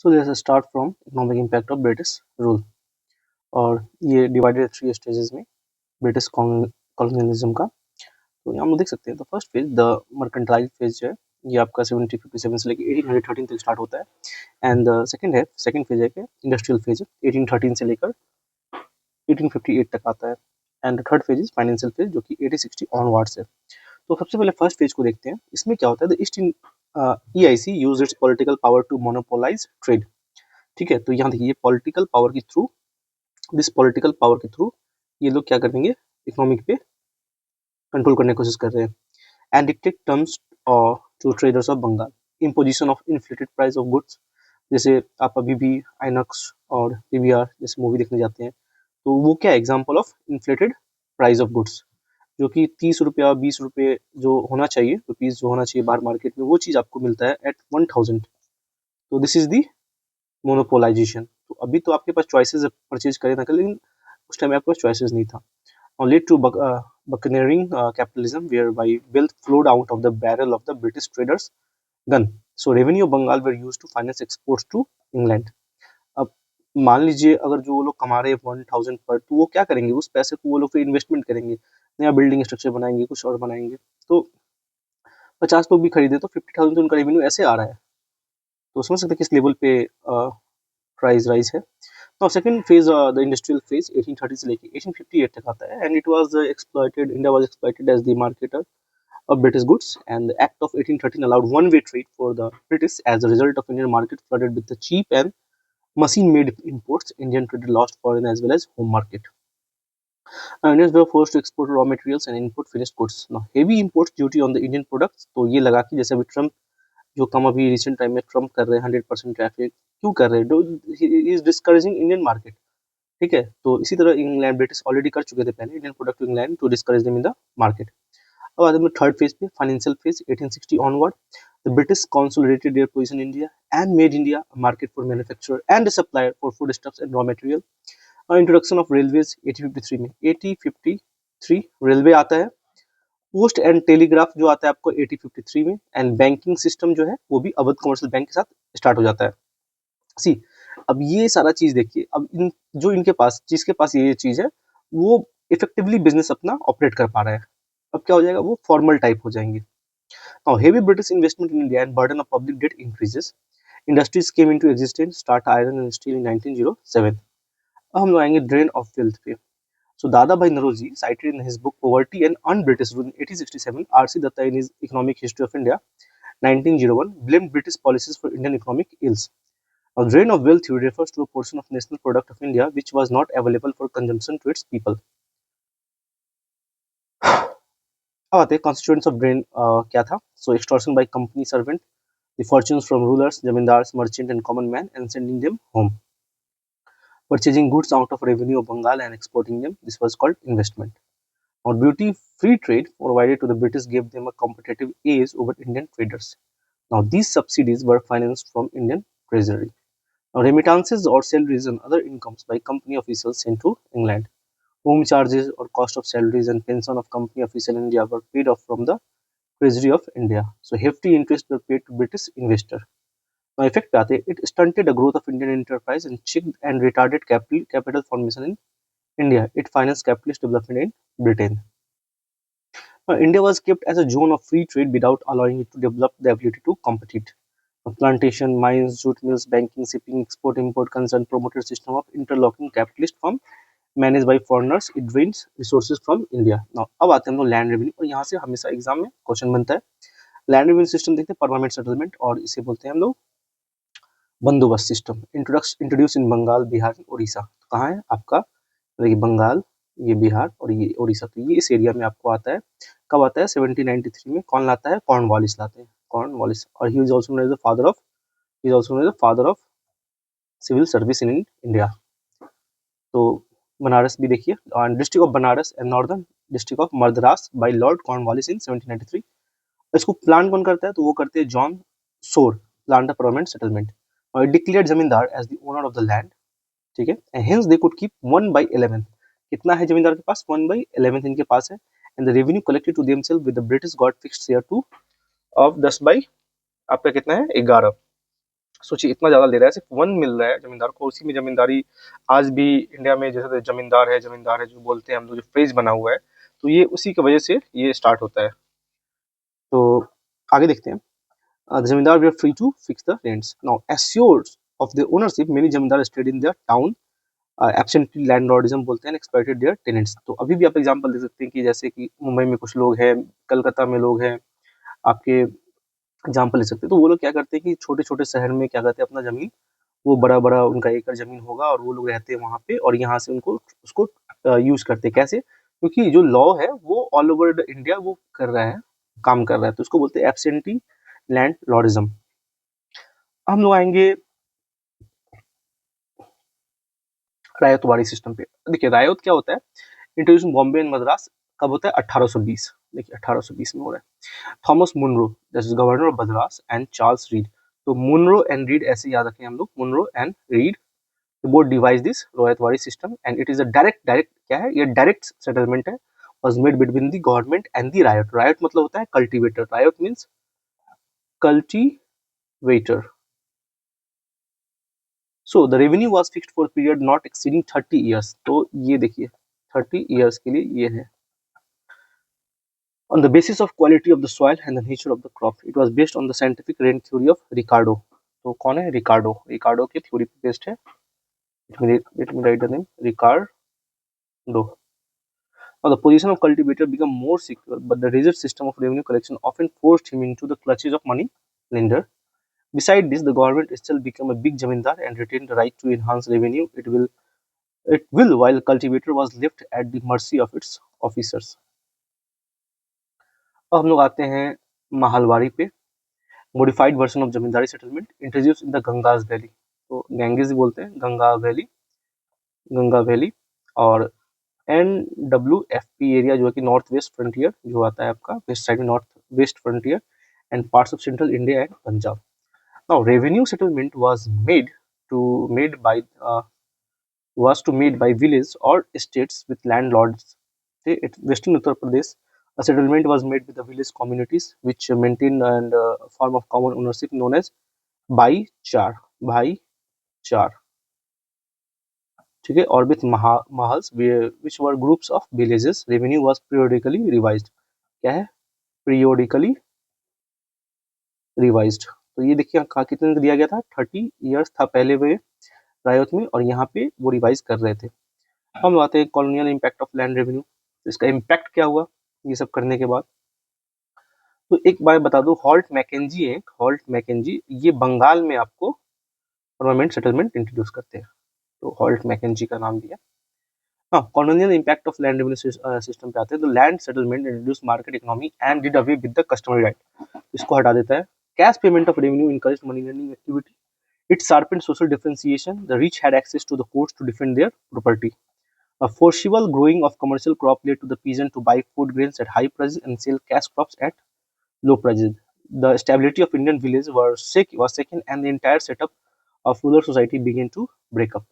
So let's start from economic impact of British rule. और ये divided 3 stages में British colonialism का। तो यहाँ हम लोग देख सकते हैं, the first phase the mercantile phase जो है ये आपका 1757 से लेकर 1813 तक स्टार्ट होता है। एंड सेकंड फेज है कि इंडस्ट्रियल फेज 1813 से लेकर 1858 तक आता है। And third phase is financial phase जो कि 1860 ऑनवर्ड्स है। तो सबसे पहले फर्स्ट फेज को देखते हैं। इसमें क्या होता है, the east EIC use its political power to monopolise trade. ठीक है, तो यहाँ देखिए दिस पॉलिटिकल पावर के थ्रू ये लोग क्या करेंगे, इकोनॉमिक पे कंट्रोल करने की कोशिश कर रहे हैं। And dictate terms to traders of Bengal, imposition of inflated price of goods. जैसे आप अभी भी आइनॉक्स और PVR जैसे मूवी देखने जाते हैं, तो वो क्या example of inflated price of goods, जो कि 30 रुपया 20 रुपये जो होना चाहिए, रुपीज जो होना चाहिए बाहर मार्केट में, वो चीज़ आपको मिलता है एट 1000। तो दिस इज दी मोनोपोलाइजेशन। तो अभी तो आपके पास चॉइसेस है परचेज करें ना करें, लेकिन उस टाइम आपके पास चॉइसेस नहीं था। Now led to buccaneering capitalism, whereby wealth flowed out of the barrel of the British traders' gun. So revenue of Bengal were used to finance exports to England. अब मान लीजिए अगर जो वो लोग कमा रहे हैं 1000 पर, तो वो क्या करेंगे, उस पैसे को वो लोग फिर इन्वेस्टमेंट करेंगे, नया बिल्डिंग स्ट्रक्चर बनाएंगे, कुछ और बनाएंगे। तो 50 लोग भी खरीदे तो 50,000 तो उनका रेवेन्यू ऐसे आ रहा है। तो समझ सकते हैं किस लेवल पे प्राइस राइज है। Now second phase, the industrial phase 1830 से लेके 1858 तक आता है, and it was India was exploited as the marketer of British goods, and the Act of 1813 allowed one-way trade for the British. As a result of Indian market flooded with the cheap and machine-made imports, Indian trader lost foreign as well as home market. Indians were forced to export raw materials and import finished goods. Now heavy import duty on the Indian products, तो ये लगा कि जैसे अभी Trump जो कम अभी recent time में Trump कर रहे हैं 100% टैरिफ, क्यों कर रहे हैं, इज डिस्करेजिंग इंडियन मार्केट। ठीक है, तो इसी तरह इंग्लैंड ब्रिटिश ऑलरेडी कर चुके थे पहले Indian product to England to discourage them in the market. अब आते हैं थर्ड फेज पे, financial phase 1860 onward. The British consolidated their position in India and made India a market for manufacturer and a supplier for foodstuffs and raw material. Introduction of railways 1853 में, 1853 railway आता है। Post and telegraph जो आता है आपको 1853 में। And banking system जो है वो भी अवध कमर्शियल बैंक के साथ स्टार्ट हो जाता है। सी, अब ये सारा चीज देखिए, अब जो इनके पास जिसके पास ये चीज है वो इफेक्टिवली बिजनेस अपना ऑपरेट कर पा रहा है। अब क्या हो जाएगा, वो फॉर्मल टाइप हो जाएंगे। Now heavy British investment in India and burden of public debt increases, industries came into existence, start iron and steel in 1907। अब हम लोग आएंगे ड्रेन ऑफ वेल्थ पे। So Dadabhai Naroji cited in his book Poverty and Un-British Rule in 1867, R.C. Datta in his Economic History of India 1901 blamed British policies for Indian economic ills. A drain of wealth theory refers to a portion of national product of India which was not available for consumption to its people. अब आते हैं constituents of drain क्या था। So extortion by company servant, the fortunes from rulers, zamindars, merchant and common man and sending them home. Purchasing goods out of revenue of Bengal and exporting them, this was called investment. Or duty-free trade provided to the British gave them a competitive edge over Indian traders. Now these subsidies were financed from Indian treasury. Now remittances or salaries and other incomes by company officials sent to England. Home charges or cost of salaries and pension of company officials in India were paid off from the treasury of India. So hefty interest were paid to British investor. Now effect पे आते हैं, it stunted the growth of Indian enterprise and checked and retarded capital formation in India. It financed capitalist development in Britain. India was kept as a zone of free trade without allowing it to develop the ability to compete. Plantation, mines, jute mills, banking, shipping, export, import, concern promoted system of interlocking capitalist firm managed by foreigners. It drains resources from India. Now, अब आते हैं हम लोग land revenue, और यहाँ से हमेशा exam में क्वेश्चन बनता है। लैंड रेवेन्यू सिस्टम देखते हैं, परमानेंट सेटलमेंट, और इसे बोलते हैं हम लोग बंदोबस्त system. Introduce in Bengal, Bihar, Orissa. तो कहाँ है आपका, देखिए बंगाल, ये बिहार और ये उड़ीसा। तो ये इस एरिया में आपको आता है। कब आता है, 1793 में। कौन लाता है, कॉर्नवालिस लाते हैं, कॉर्नवालिस। और he is also known as the father of civil service in India. तो बनारस भी देखिए, district of Banaras and northern district of Madras by Lord Cornwallis in 1793। इसको प्लान कौन करता है, तो वो करते हैं John Shore, plan the permanent settlement. और declared zamindar as the owner of the land. ठीक है, हेंस दे कुड कीप 1/11। कितना है जमींदार के पास, 1/11 इनके पास है। And the revenue collected to themselves with the British got fixed share two of 10 by आपका कितना है, 11। सोचिए इतना ज़्यादा ले रहा है, सिर्फ वन मिल रहा है जमींदार को, उसी में जमींदारी आज भी इंडिया में जैसे जमींदार है जो बोलते हैं हम लोग, जो फ्रेज बना हुआ है, तो ये उसी की वजह से ये स्टार्ट होता है। तो आगे देखते हैं। The zamindar were free to fix the rents. Now, assured of their ownership, many zamindar stayed in their town, absentee landlordism बोलते हैं, exploited their tenants. तो अभी भी आप एग्जांपल दे सकते हैं कि जैसे कि मुंबई में कुछ लोग हैं, कलकत्ता में लोग हैं, आपके एग्जांपल ले सकते हैं। तो वो लोग क्या करते हैं कि छोटे-छोटे शहर में क्या करते हैं, अपना ज़मीन, वो बड़ा-बड़ा उनका एकड़ ज़मीन होगा और वो लोग रहते हैं वहाँ पे, और यहाँ से उनको उसको यूज़ करते हैं। कैसे? क्योंकि जो लॉ है वो ऑल ओवर द इंडिया वो कर रहा है, काम कर रहा है, तो उसको बोलते हैं एब्सेंटी लैंडलॉर्डिज्म। हम लोग आएँगे रायतवाड़ी सिस्टम पे। देखिए रायत क्या होता है, इंट्रोड्यूस बॉम्बे एंड मद्रास, कब होता है, 1820। देखिए 1820 में हो रहा है। Thomas Munro that is governor of Madras and Charles Reid. तो मुनरो एंड रीड ऐसे याद रखें हम लोग, Munro and Reid both devise this Ryotwari system and it is a direct क्या है, ये डायरेक्ट सेटलमेंट है, was made between the government and the riot. Riot मतलब होता है cultivator, riot means cultivator. So the revenue was fixed for a period not exceeding 30 years. तो ये देखिए 30 years के लिए ये है, on the basis of quality of the soil and the nature of the crop. It was based on the scientific rent theory of Ricardo. तो कौन है, रिकार्डो, रिकार्डो की थ्योरी पे बेस्ड है। let me write the name, Ricardo. Now the position of cultivator became more secure, but the rigid system of revenue collection often forced him into the clutches of money lender. Beside this, the government still became a big zamindar and retained the right to enhance revenue. It will while cultivator was left at the mercy of its officers. अब हम लोग आते हैं महालवाड़ी पे। Modified version of zamindari settlement introduce in the Ganges valley. तो Ganges बोलते हैं, Ganga valley. और NWFP एरिया जो है कि नॉर्थ वेस्ट फ्रंटियर जो आता है आपका, वेस्ट साइड में north west frontier and parts of central India and Punjab. Now revenue settlement made by was to made by village or estates with landlords. Okay, at Western Uttar Pradesh, a settlement was made with the village communities which maintain and form of common ownership known as भाईचार, भाईचार, ठीक है। और with महल्स which were groups of villages. Revenue was periodically revised. क्या है, periodically revised। तो ये देखिए कहाँ कितने दिया गया था, 30 years था पहले वे रायत में, और यहाँ पे वो रिवाइज कर रहे थे। हम आते हैं colonial impact of land revenue. इसका इम्पैक्ट क्या हुआ ये सब करने के बाद। तो एक बार बता दूं, हॉल्ट मैकेंजी ये बंगाल में आपको परमानेंट सेटलमेंट इंट्रोड्यूस करते हैं, तो हॉल्ट मैकेंजी का नाम दिया। हाँ, colonial impact of land revenue system पे आते हैं। तो land settlement introduce market economy and did away with the customary right. इसको हटा देता है। Cash payment of revenue encourage money lending activity. It sharpened social differentiation. The rich had access to the courts to defend their property. A foreseeable growing of commercial crop led to the peasant to buy food grains at high prices and sell cash crops at low prices. The stability of Indian village was shaken, and the entire setup of rural society began to break up.